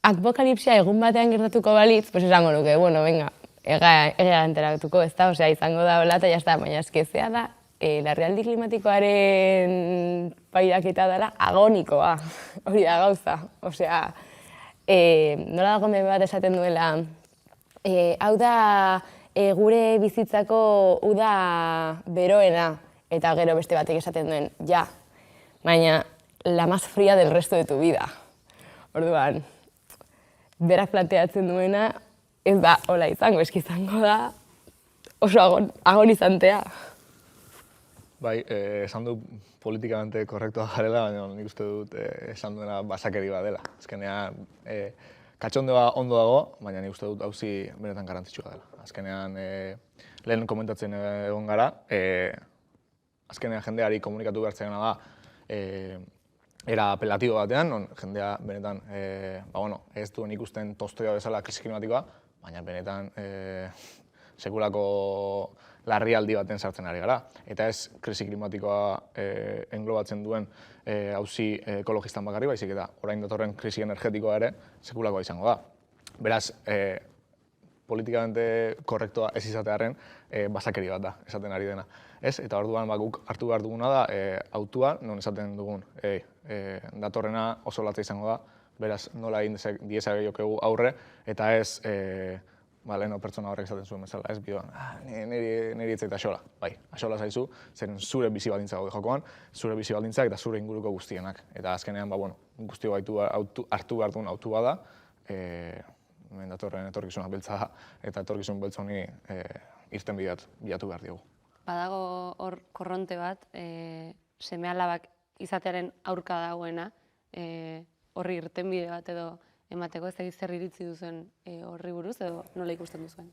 apokalipsia egun batean gertatuko balitz, pues esango nuke, venga, ega enteratuko, ez da, izango da hola, eta jazta, baina eskezea da, larrialdi klimatikoaren pairaketa dela agonikoa, hori da gauza. Nola dago meme bat esaten duela, hau da gure bizitzako uda beroena, eta gero beste batek esaten duen, ja, baina la más fría del resto de tu vida. Orduan, berak planteatzen duena, ez da hola izango, eski izango da oso agonizantea. Bai, esan du politikamente korrektua garela, baina nik uste dut esan duena basakeri bat dela. Azkenean, katxondoa ondo dago, baina nik uste dut auzi benetan garrantzitsua dela. Azkenean, lehen komentatzen egon gara, azkenean jendeari komunikatu behartzena da, era apelatibo batean, non jendea benetan ez duen ikusten Tolstoia bezala krisi klimatikoa, baina benetan sekulako larrialdi baten sartzen ari gara. Eta ez krisi klimatikoa englobatzen duen auzi ekologistan bakarri, baizik eta orain datorren krisi energetikoa ere sekulakoa izango da. Beraz, politikamente korrektoa ez izatearen basakeri bat da, esaten ari dena. Ez? Eta orduan guk hartu behar duguna da autua, non esaten dugun, datorrena oso latza izango da, beraz nola egin diezagokegu aurre, eta ez leheno pertsona horrek esaten zuen bezala, ez bidoan, niri ez zaita axola. Bai, axola zaizu, zeren zure bizi baldintza gaude jokoan, zure bizi baldintzak eta zure inguruko guztienak. Eta azkenean, guztio hartu behar duen autu bada, datorren etorkizuna beltza da, eta etorkizun beltza honi irten bilatu behar diogu. Badago hor korronte bat, seme-alabak izatearen aurka dagoena, horri irtenbide bat edo emateko, ez zer iritzi duzuen horri buruz edo nola ikusten duzuen?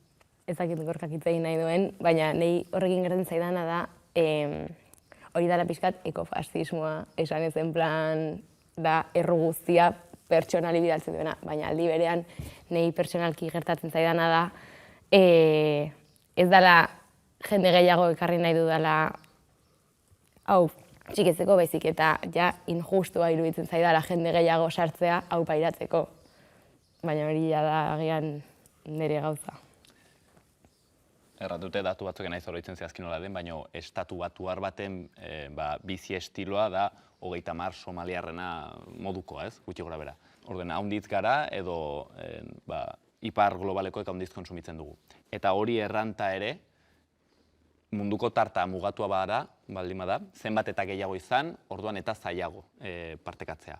Ez dakit gorkak hitz egin nahi duen, baina nahi horrekin gertatzen zaidana da, hori dela pixkat ekofascismoa, esan ezen plan da erru guztia pertsonali bidaltzen duena, baina aldi berean nahi pertsonalki gertatzen zaidana da, ez dela jende gehiago ekarri nahi dudala, hau, txikitzeko baizik eta ja injustua iruditzen zaidala jende gehiago sartzea hau pairatzeko. Baina hori da agian nire gauza. Erratute datu batzuk nahi zoroitzen zehazkin nola den, baina estatu batuar baten bizi estiloa da 30 somaliarrena modukoa, ez? Gutxi gora bera. Orden, haunditz gara edo ipar globalekoek haunditz konsumitzen dugu. Eta hori erranta ere, munduko tarta mugatua bada, baldin bada, zenbat eta gehiago izan, orduan eta zailago partekatzea.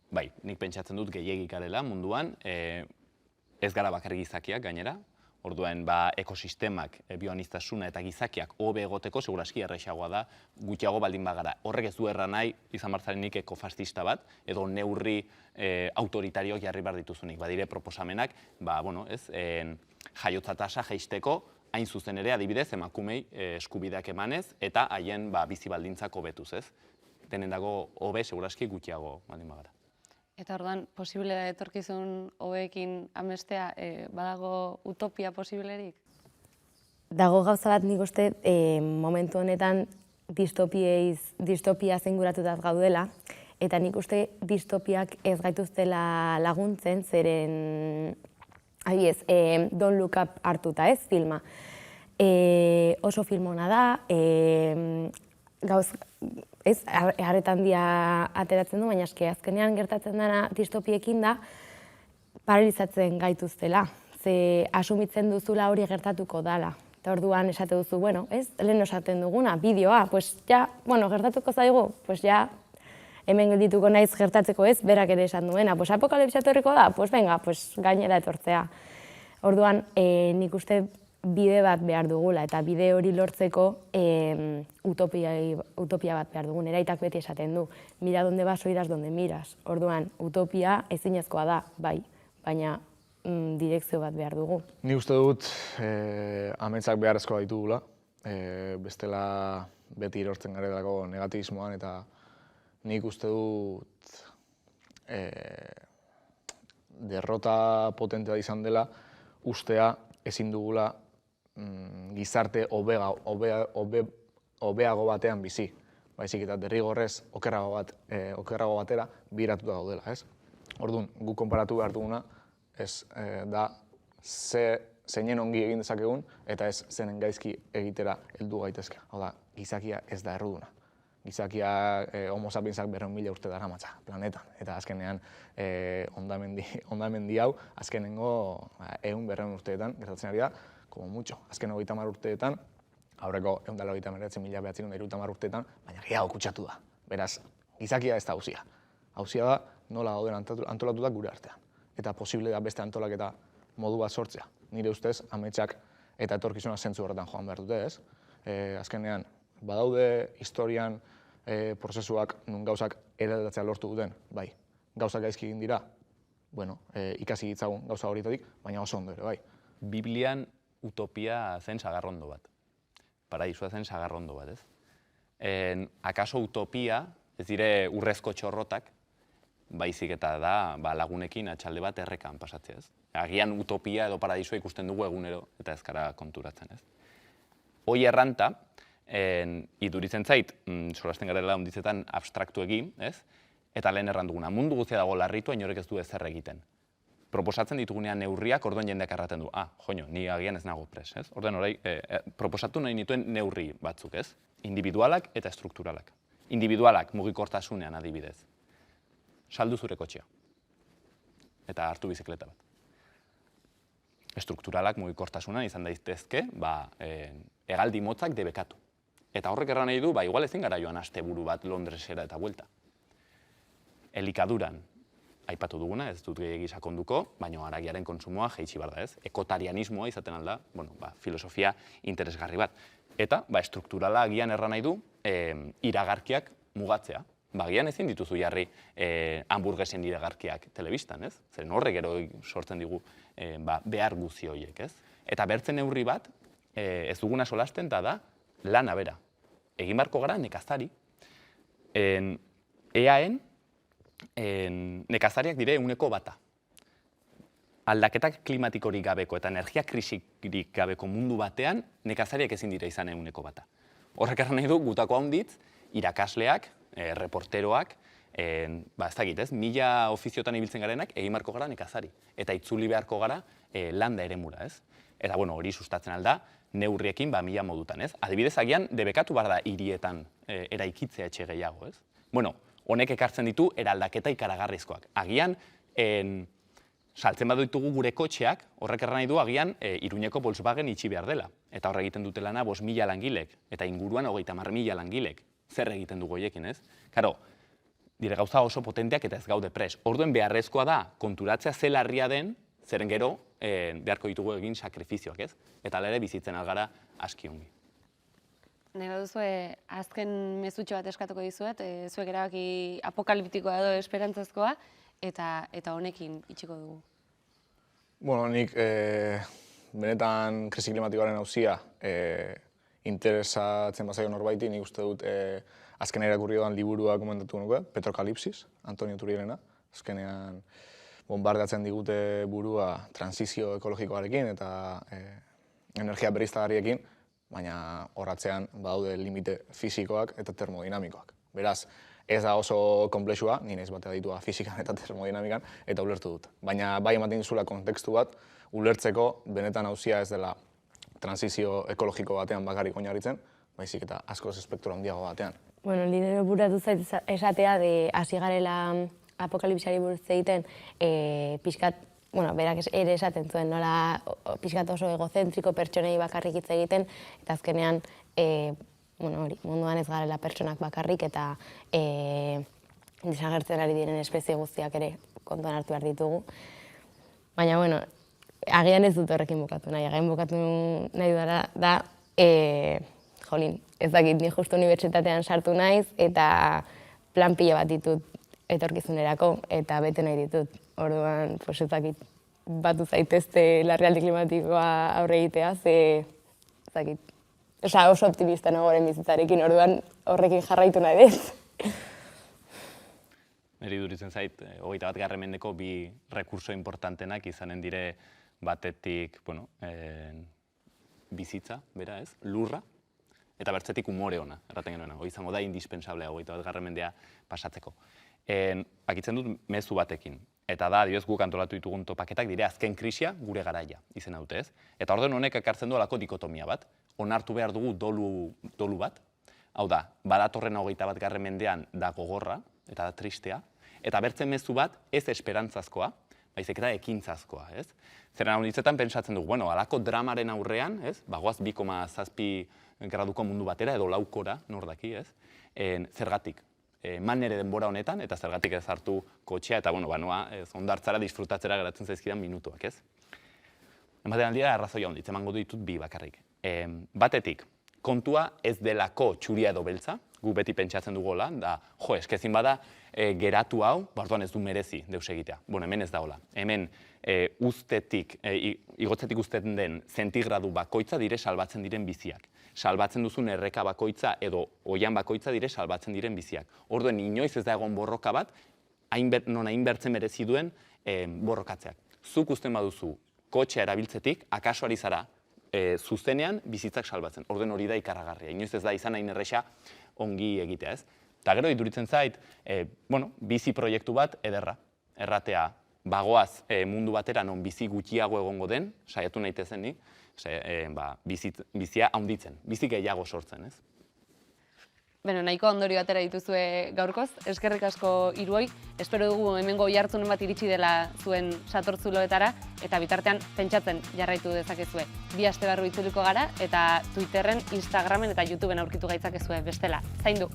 Bai, nik pentsatzen dut gehiagik garela munduan, ez gara bakarrik gizakiak gainera, orduan ekosistemak, bioaniztasuna eta gizakiak hobe egoteko seguraski erraixagoa da gutxiago baldin bagara. Horrek ez du erran nahi izan bartzarenik ekofascista bat, edo neurri autoritarioak jarri behar dituzunik. Badire proposamenak, jaiotza tasa jaisteko, hain zuzen ere adibidez emakumei eskubideak emanez eta haien bizi baldintzak hobetuz, ez? Denen dago hobe seguraski gutxiago baldin bagara. Eta orduan, posible da etorkizun hobeekin amestea, badago utopia posiblerik? Dago gauza bat nik uste momentu honetan distopia zinguratutaz gaudela, eta nik uste distopiak ez gaituztela laguntzen, zeren Don't Look Up hartuta ez, filma. Oso film hona da, harretan dia ateratzen du, baina azkenean gertatzen dena distopiekin da paralizatzen gaituztela. Ze asumitzen duzula hori gertatuko dala. Eta orduan esate duzu, lehen esaten duguna, bideoa, gertatuko zaigu, hemen geldituko naiz gertatzeko ez, berak ere esan duena. Apokalipsia etorriko da, gainera etortzea. Orduan, nik uste bide bat behar dugula, eta bide hori lortzeko utopia bat behar dugun. Eraitak beti esaten du, mira donde vas, oirás donde miras. Orduan, utopia ezinezkoa da, bai, baina direkzio bat behar dugu. Ni uste dut ametsak beharrezkoa ditugula, bestela beti erortzen garelako negatibismoan, eta nik uste dut derrota potentea izan dela ustea ezin dugula gizarte hobeago batean bizi. Baizik eta derrigorrez okerrago batera biratuta gaudela, ez? Orduan, guk konparatu behar duguna da zeinen ongi egin dezakegun eta ez zenen gaizki egitera heldu gaitezke. Hau da, gizakia ez da erruduna. Gizakia homo sapiensak 200.000 urte daramatza planetan. Eta azkenean hondamendi hau azkenengo 100-200 urteetan gertatzen ari da, como mucho. Azken 30 urteetan, aurreko 189.970 urteetan, baina gehiago kutsatu da. Beraz, gizakia ez da hauzia. Hauzia da nola gauden antolatutak gure artean. Eta posible da beste antolaketa modu bat sortzea. Nire ustez, ametsak eta etorkizuna zentzu horretan joan behar dute, ez? Azkenean, badaude historian prozesuak nun gauzak eraldatzea lortu duten, bai, gauzak gaizki egin dira, bueno, ikasi ditzagun gauza horietatik, baina oso ondo ere, bai. Biblian utopia zen sagarrondo bat. Paraisua zen sagarrondo bat, ez? Akaso utopia, ez dire urrezko txorrotak, baizik eta da lagunekin atxalde bat errekan pasatzea, ez? Agian utopia edo paradisua ikusten dugu egunero eta ez gara konturatzen, ez? Hoi erranta, iduritzen zait, solasten garela onditzetan abstraktu egin, ez? Eta lehen erran duguna, mundu guztia dago larritua, inorek ez du ezer egiten. Proposatzen ditugunean neurriak, orduan jendeak erraten du, joño, ni agian ez nago pres, ez? Orduan orai, proposatu nahi nituen neurri batzuk, ez? Individualak eta estrukturalak. Individualak mugikortasunean adibidez. Saldu zure kotxea. Eta hartu bizikleta bat. Estrukturalak mugikortasunean izan daitezke, hegaldi motzak debekatu. Eta horrek erran nahi du, igual ezin gara joan asteburu bat Londresera eta buelta. Elikaduran, aipatu duguna, ez dut gehiagi sakonduko, baina haragiaren kontsumoa jaitsi behar da, ez? Ekotarianismoa izaten alda, filosofia interesgarri bat. Eta, estrukturala agian erran nahi du, iragarkiak mugatzea. Agian ezin dituzu jarri hamburguesen iragarkiak telebistan, ez? Zeren horrek gero sortzen digu behar guzi horiek, ez? Eta bertzen neurri bat, ez duguna solasten da lana bera. Egin barko gara nekazari. EAen, nekazariak dire 1%. Aldaketak klimatikorik gabeko eta energia krisirik gabeko mundu batean, nekazariak ezin dira izan 1%. Horrek erran nahi du, gutako handitz, irakasleak, reporteroak, ez dakit, ez? 1000 ofiziotan ibiltzen garenak, egin beharko gara nekazari. Eta itzuli beharko gara landa eremura, ez? Eta, hori sustatzen alda, neurriekin 1000 modutan, ez? Adibidez, agian, debekatu behar da hirietan eraikitzea etxe gehiago, ez? Honek ekartzen ditu eraldaketa ikaragarrizkoak. Agian, saltzen baditugu gure kotxeak, horrek erran nahi du, agian, Iruñeko Volkswagen itxi behar dela. Eta horre egiten dute lana 5.000 langilek, eta inguruan 30.000 langilek. Zer egiten dugu hoiekin, ez? Karo, dire gauza oso potenteak eta ez gaude pres. Orduen beharrezkoa da, konturatzea ze larria den, zeren gero, beharko ditugu egin sakrifizioak, ez? Eta ere bizitzen algara aski ongi. Nahi baduzu, azken mezutxo bat eskatuko dizuet, zuek erabaki apokaliptikoa edo esperantzazkoa, eta honekin itxiko dugu. Nik benetan krisi klimatikoaren auzia interesatzen bazaio norbaiti, nik uste dut azken irakurri dudan liburua komentatu nuke, Petrokalipsis, Antonio Turielena. Azkenean bombardatzen digute burua transizio ekologikoarekin eta energia berriztagarriekin, baina horratzean badaude limite fisikoak eta termodinamikoak. Beraz, ez da oso komplexua, ni naiz batea ditua fisikan eta termodinamikan, eta ulertu dut. Baina bai ematen dizula kontekstu bat, ulertzeko benetan auzia ez dela transizio ekologiko batean bakarrik oinarritzen, baizik eta askoz espektro handiago batean. Nire buratu zait esatea, hasi garela apokalipsiari buruz egiten, pixkat, berak ere esaten zuen, nola pixkat oso egozentriko pertsonei bakarrik hitz egiten, eta azkenean, munduan ez garela pertsonak bakarrik, eta desagertzen ari diren espezie guztiak ere kontuan hartu behar ditugu. Baina, agian ez dut horrekin bukatu nahi, agian bukatu nahi dudala da, ez dakit, ni justu unibertsitatean sartu naiz, eta plan pila bat ditut etorkizunerako, eta bete nahi ditut. Orduan, ez dakit, batu zaitezte larrialdi klimatikoa aurre egitea, ez dakit, oso optimista nagoren bizitzarekin, orduan horrekin jarraitu nahi dez. Neri duritzen zait, 21. mendeko bi rekurso importantenak izanen dire batetik, bizitza, bera ez, lurra, eta bertzetik umore ona, erraten genuena, izango da indispensablea 21. mendea pasatzeko. Akitzen dut mezu batekin, eta da, adibidez guk antolatu ditugun topaketak dire azken krisia gure garaia izena dute, ez? Eta orden honek ekartzen du alako dikotomia bat, onartu behar dugu dolu bat, hau da, badatorren 21. mendean da gogorra, eta da tristea, eta bertzen mezu bat ez esperantzazkoa, baizik eta ekintzazkoa, ez? Zeren hau nitzetan pentsatzen dugu, alako dramaren aurrean, ez? Bagoaz 2,7 graduko mundu batera, edo laukora, nor daki, ez? Zergatik, man nere denbora honetan, eta zergatik ez hartu kotxea, eta, ondartzara disfrutatzera geratzen zaizkidan minutuak, ez? ematen aldira arrazoia onditz, emango ditut bi bakarrik. Batetik, kontua ez delako txuria edo beltza, gu beti pentsatzen dugola, da, eskezin bada, geratu hau, orduan ez du merezi deus egitea. Bueno, hemen ez da hola. Hemen igotzetik uzten den zentigradu bakoitza dire salbatzen diren biziak. Salbatzen duzun erreka bakoitza edo oian bakoitza dire salbatzen diren biziak. Orduen inoiz ez da egon borroka bat, non hainbertzen merezi duen borrokatzeak. Zuk usten baduzu kotxea erabiltzetik, akaso ari zara zuzenean bizitzak salbatzen. Orduen hori da ikarragarria. Inoiz ez da izan hain erresa ongi egitea, ez? Eta gero iduritzen zait, bizi proiektu bat ederra. Erratea, bagoaz mundu batera non bizi gutxiago egongo den, saiatu naitezen nik, bizia haunditzen, bizi gehiago sortzen, ez? Beno, nahiko ondorio atera dituzue gaurkoz, eskerrik asko hiruoi. Espero dugu hemengo oihartzunen bat iritsi dela zuen satortzuloetara, eta bitartean pentsatzen jarraitu dezakezue. 2 aste barru itzuliko gara, eta Twitterren, Instagramen eta YouTubeen aurkitu gaitzakezue bestela. Zaindu!